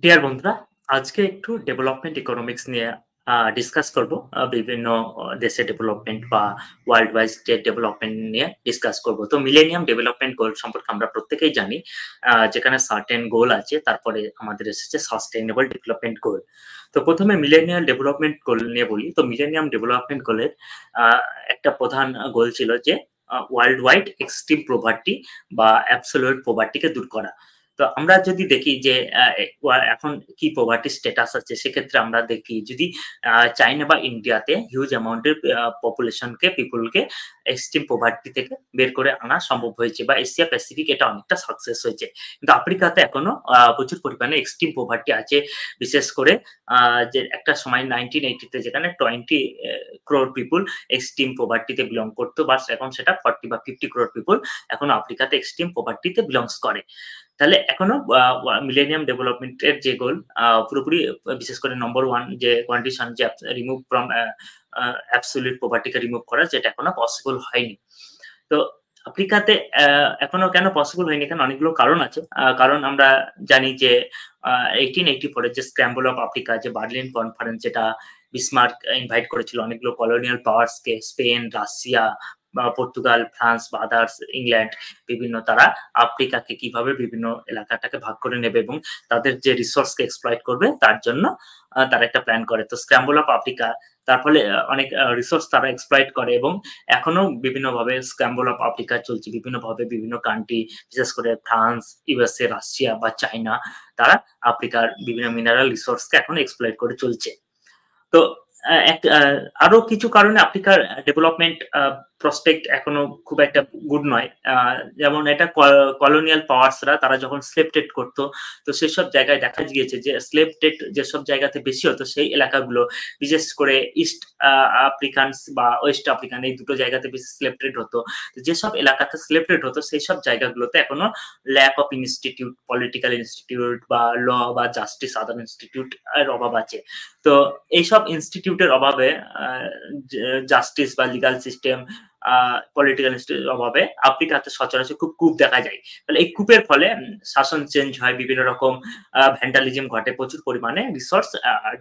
Deer বন্ধুরা, আজকে একটু ডেভেলপমেন্ট ইকোনমিক্স নিয়ে ডিসকাস করব। বিভিন্ন দেশের ডেভেলপমেন্ট বা ওয়ার্ল্ড ওয়াইজ যে ডেভেলপমেন্ট নিয়ে ডিসকাস করব। তো মিলেনিয়াম ডেভেলপমেন্ট গোল সম্পর্কে আমরা প্রত্যেকেই জানি, যেখানে সার্টেন গোল আছে, তারপরে আমাদের এসেছে সাস্টেইনেবল ডেভেলপমেন্ট গোল। তো প্রথমে মিলেনিয়াম ডেভেলপমেন্ট গোল নিয়ে বলি। তো মিলেনিয়াম ডেভেলপমেন্ট গোলের একটা প্রধান গোল ছিল যে ওয়ার্ল্ড ওয়াইড এক্সট্রিম প্রভার্টি বা অ্যাবসোলিউট প্রভার্টিকে দূর করা। তো আমরা যদি দেখি যে এখন কি পভার্টি স্ট্যাটাস আছে, সেক্ষেত্রে আমরা দেখি যদি চাইনা বা ইন্ডিয়াতে হিউজ অ্যামাউন্টের পিপলকে এক্সট্রিম পভার্টি থেকে বের করে আনা সম্ভব হয়েছে, বা এশিয়া প্যাসিফিক এটা অনেকটা সাকসেস হয়েছে। কিন্তু আফ্রিকাতে এখনো প্রচুর পরিমাণে এক্সট্রিম পভার্টি আছে। বিশেষ করে যে একটা সময় 1980-তে যেখানে 20 crore পিপল এক্সট্রিম পভার্টিতে বিলং করতো, বা এখন সেটা 40 বা 50 crore পিপল এখন আফ্রিকাতে এক্সট্রিম পভার্টিতে বিলংস করে। তাহলে এখনো মিলেনিয়াম ডেভেলপমেন্টের যে গোল পুরোপুরি, বিশেষ করে নম্বর 1 যে কন্ডিশন, যে রিমুভ ফ্রম অ্যাবসোলিউট পভার্টিকে রিমুভ করা, যেটা এখনো পসিবল হয়নি। তো আফ্রিকাতে এখনো কেন পসিবল হয়নি, এখানে অনেকগুলো কারণ আছে। কারণ আমরা জানি যে 1884 যে স্ক্র্যাম্বল অফ আফ্রিকা, যে বার্লিন কনফারেন্স, যেটা বিসমার্ক ইনভাইট করেছিল অনেকগুলো কলোনিয়াল পাওয়ার্সকে, স্পেন, রাশিয়া বা পর্তুগাল, ফ্রান্স বা আদার্স, ইংল্যান্ড, বিভিন্ন তারা আফ্রিকাকে কিভাবে বিভিন্ন এলাকাটাকে ভাগ করে নেবে এবং তাদের যে রিসোর্সকে এক্সপ্লয়েট করবে, তার জন্য তারা একটা প্ল্যান করে। তো স্ক্র্যাম্বল অফ আফ্রিকা, তার ফলে অনেক রিসোর্স তারা এক্সপ্লয়েট করে, এবং এখনো বিভিন্নভাবে স্ক্র্যাম্বল অফ আফ্রিকা চলছে। বিভিন্নভাবে বিভিন্ন কান্ট্রি, বিশেষ করে ফ্রান্স, ইউএসএ, রাশিয়া বা চায়না, তারা আফ্রিকার বিভিন্ন মিনারেল রিসোর্সকে এখন এক্সপ্লয়েট করে চলছে। তো আরো কিছু কারণে আফ্রিকার ডেভেলপমেন্ট প্রসপেক্ট এখনো খুব একটা গুড নয়। যেমন এটা কলোনিয়াল পাওয়ার্সরা তারা যখন স্লেভ ট্রেড করতো, তো সেসব জায়গায় দেখা গিয়েছে যে স্লেভ ট্রেড যেসব জায়গাতে বেশি হতো, সেই এলাকাগুলো, বিশেষ করে ইস্ট আফ্রিকানস বা ওয়েস্ট আফ্রিকান, এই দুটো জায়গাতে বেশি স্লেভ ট্রেড হতো। যেসব এলাকাতে স্লেভ ট্রেড হতো, সেই সব জায়গাগুলোতে এখনো lack of institute, political institute বা ল বা জাস্টিস আদার ইনস্টিটিউট এর অভাব আছে। তো এইসব ইনস্টিটিউটের অভাবে, জাস্টিস বা লিগাল সিস্টেম, পলিটিক্যাল ইনস্টিটিউটের অভাবে আফ্রিকাতে সচরাচর খুব কূপ দেখা যায়। তাহলে এই কূপের ফলে শাসন চেঞ্জ হয়, বিভিন্ন রকম ভ্যান্ডালিজম ঘটে, প্রচুর পরিমাণে রিসোর্স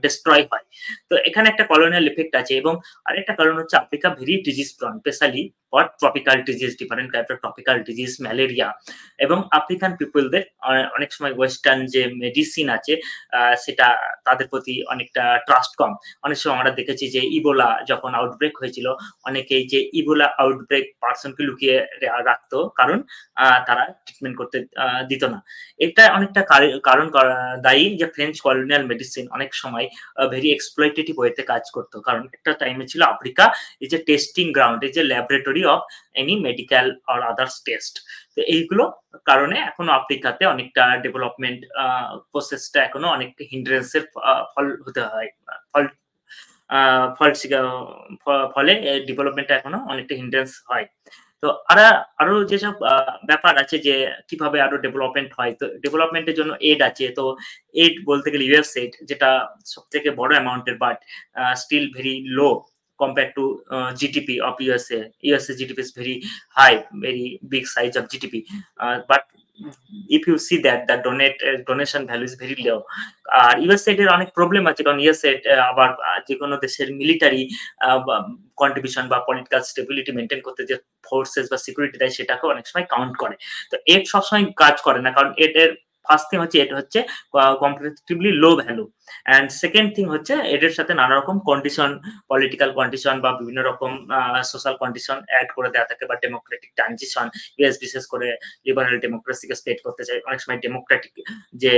ডিস্ট্রয় হয়। তো এখানে একটা কলোনিয়াল ইফেক্ট আছে। এবং আরেকটা কারণ হচ্ছে Africa very disease prawn, specially for tropical disease, different type of tropical disease, malaria. এবং আফ্রিকান পিপলদের অনেক সময় ওয়েস্টার্ন যে মেডিসিন আছে, সেটা তাদের প্রতি অনেকটা ট্রাস্ট কম। অনেক সময় আমরা দেখেছি যে ইবোলা যখন আউটব্রেক হয়েছিল, অনেকেই যে ইবোলা আউটব্রেক পার্সনকে লুকিয়ে রাখতো, কারণ তারা ট্রিটমেন্ট করতে দিত না। এটা অনেকটা কারণ দায়ী যে ফ্রেঞ্চ কলোনিয়াল মেডিসিন অনেক সময় ভেরি এক্সপ্লয়টেটিভ ওয়েতে কাজ করতো। কারণ একটা টাইমে ছিল আফ্রিকা এই যে টেস্টিং গ্রাউন্ড, এই যে laboratory of any medical or others test. তো এইগুলো কারণে এখনো আফ্রিকাতে অনেকটা ডেভেলপমেন্ট প্রসেসটা এখনো অনেক হিন্ড্রেন্সের ফল হতে হয়, ফল ফলে ডেভেলপমেন্টটা এখনো অনেকটা হিন্ড্রেন্স হয়। তো আরো যেসব ব্যাপার আছে যে কিভাবে আরো ডেভেলপমেন্ট হয়, তো ডেভেলপমেন্টের জন্য এড আছে। তো এড বলতে গেলে ইউএস এড, যেটা সব থেকে বড় অ্যামাউন্টের, but still very low compared to GDP of USA. USA GDP is very high, very big size of GDP. But if you see that the donation value is very low. আর US এর অনেক problem আছে, কারণ US আবার যে কোনো দেশের military contribution বা পলিটিক্যাল স্টেবিলিটি মেনটেন করতে যে ফোর্সেস বা সিকিউরিটি দেয়, সেটাকে অনেক সময় কাউন্ট করে। তো এড সবসময় কাজ করে না, কারণ এর ফার্স্ট থিং হচ্ছে এটা হচ্ছে comparatively low value, and second thing হচ্ছে এর সাথে নানা রকম কন্ডিশন, পলিটিক্যাল কন্ডিশন বা বিভিন্ন রকম সোশ্যাল কন্ডিশন অ্যাড করে দেওয়া থাকে, বা ডেমোক্রেটিক ট্রানজিশন, ইউএস বিশেষ করে লিবারাল ডেমোক্রেসিকে স্টেট করতে চায়, অনেক সময় ডেমোক্রেটিক যে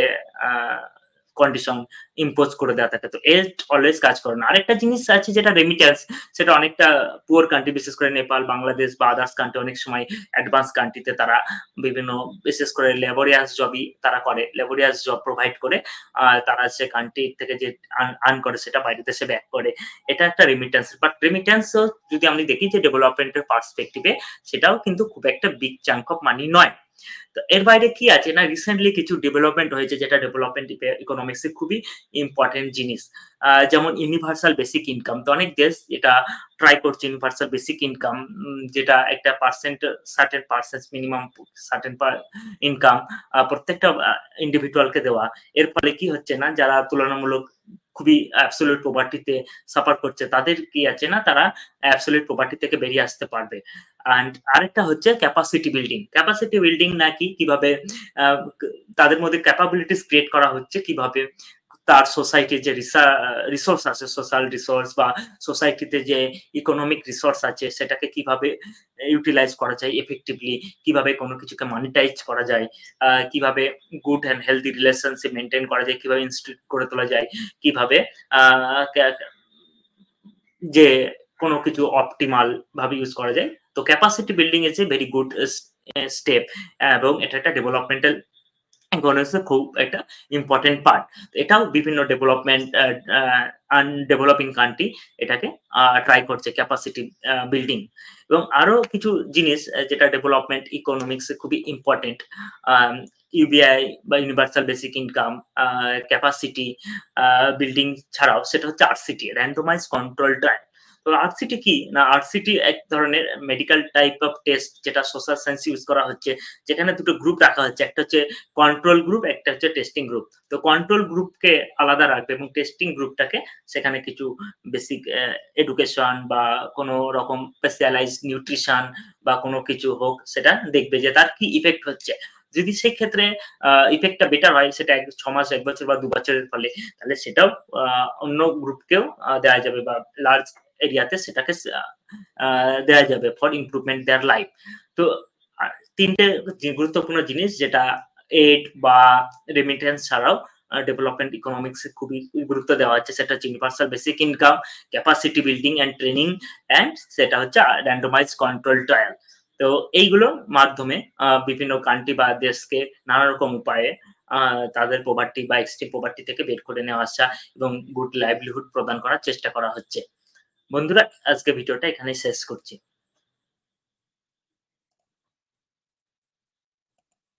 কন্ডিশন ইম্পোজ করে দেওয়া থাকে। তো এড অলওয়েজ কাজ করে না। আরেকটা জিনিস আছে যেটা রেমিটেন্স, সেটা অনেকটা পুয়ার কান্ট্রি, বিশেষ করে নেপাল, বাংলাদেশ বা আদার্স কান্ট্রি, অনেক সময় অ্যাডভান্স কান্ট্রিতে তারা বিভিন্ন, বিশেষ করে লেবরিয়াস জবই তারা করে, লেবরিয়াস জব প্রোভাইড করে তারা সে কান্ট্রি থেকে যে আর্ন করে সেটা বাইরে দেশে ব্যাক করে। এটা একটা রেমিটেন্স। বাট রেমিটেন্সও যদি আমি দেখি যে ডেভেলপমেন্টের পার্সপেক্টিভে, সেটাও কিন্তু খুব একটা বিগ চাঙ্ক অফ মানি নয়। তো এর বাইরে কি আছে না, রিসেন্টলি কিছু ডেভেলপমেন্ট হয়েছে যেটা ডেভেলপমেন্ট ইকোনমিক্সে খুবই ইম্পর্টেন্ট জিনিস। যেমন ইউনিভার্সাল বেসিক ইনকাম। তো অনেক দেশ এটা ট্রাই করছে ইউনিভার্সাল বেসিক ইনকাম, যেটা একটা certain percent minimum certain income প্রত্যেকটা ইন্ডিভিজুয়ালকে দেওয়া। এর ফলে কি হচ্ছে না, যারা তুলনামূলক খুবই অ্যাবসলিউট পভার্টিতে সাফার করছে তাদের কি আছে না, তারা অ্যাবসলিউট পভার্টি থেকে বেরিয়ে আসতে পারবে। এন্ড আরেকটা হচ্ছে ক্যাপাসিটি বিল্ডিং। ক্যাপাসিটি বিল্ডিং নাকি কিভাবে তাদের মধ্যে ক্যাপাবিলিটিস ক্রিয়েট করা হচ্ছে, কিভাবে তার সোসাইটির যে রিসোর্স আছে, সোশ্যাল রিসোর্স বা সোসাইটিতে যে ইকোনমিক রিসোর্স আছে সেটাকে কিভাবে ইউটিলাইজ করা যায় এফেক্টিভলি, কিভাবে কোনো কিছুকে মনিটাইজ করা যায়, কিভাবে good and healthy relationship maintain করা যায়, কিভাবে ইনস্টিটিউট করে তোলা যায়, কিভাবে যে কোনো কিছু অপটিমাল ভাবে ইউজ করা যায়। তো capacity building is a very good step, এবং এটা একটা ডেভেলপমেন্টাল ইকোনমিক্সের খুব একটা ইম্পর্টেন্ট পার্ট। এটাও বিভিন্ন ডেভেলপমেন্ট ডেভেলপিং কান্ট্রি এটাকে ট্রাই করছে ক্যাপাসিটি বিল্ডিং। এবং আরো কিছু জিনিস যেটা ডেভেলপমেন্ট ইকোনমিক্সে খুবই ইম্পর্টেন্ট, ইউবিআই বা universal basic income, capacity building ছাড়াও সেটা হচ্ছে আরসিটি, র্যান্ডমাইজ কন্ট্রোল ট্রায়াল। তো আরসিটি কি না, আরসিটি এক ধরনের মেডিকেল টাইপ অফ টেস্ট যেটা সোশ্যাল সায়েন্স ইউজ করা হচ্ছে, যেখানে দুটো গ্রুপ রাখা হচ্ছে, একটা হচ্ছে কন্ট্রোল গ্রুপ, একটা হচ্ছে টেস্টিং গ্রুপ। তো কন্ট্রোল গ্রুপকে আলাদা রাখবে এবং টেস্টিং গ্রুপটাকে সেখানে কিছু বেসিক এডুকেশন বা কোনো রকম স্পেশালাইজড নিউট্রিশন বা কোনো কিছু হোক, সেটা দেখবে যে তার কি ইফেক্ট হচ্ছে। যদি সেই ক্ষেত্রে ইফেক্টটা বেটার হয়, সেটা 6 মাস, 1 বছর বা 2 বছরের ফলে, তাহলে সেটাও অন্য গ্রুপকেও দেওয়া যাবে বা লার্জ এরিয়াতে সেটাকে দেওয়া যাবে ফর ইমপ্রুভমেন্ট দেয়ার লাইফ। তো তিনটে গুরুত্বপূর্ণ জিনিস যেটা এড বা রেমিটেন্স ছাড়াও ডেভেলপমেন্ট ইকোনমিক্স খুবই গুরুত্ব দেওয়া হচ্ছে, সেটা হচ্ছে universal basic income, capacity building and training, and সেটা হচ্ছে র্যান্ডমাইজ কন্ট্রোল ট্রায়াল। তো এইগুলোর মাধ্যমে বিভিন্ন কান্ট্রি বা দেশকে নানা রকম উপায়ে তাদের পভার্টি বা এক্সট্রিম পভার্টি থেকে বের করে নেওয়া আসা এবং গুড লাইভলিহুড প্রদান করার চেষ্টা করা হচ্ছে। বন্ধুরা, আজকে ভিডিওটা এখানেই শেষ করছি।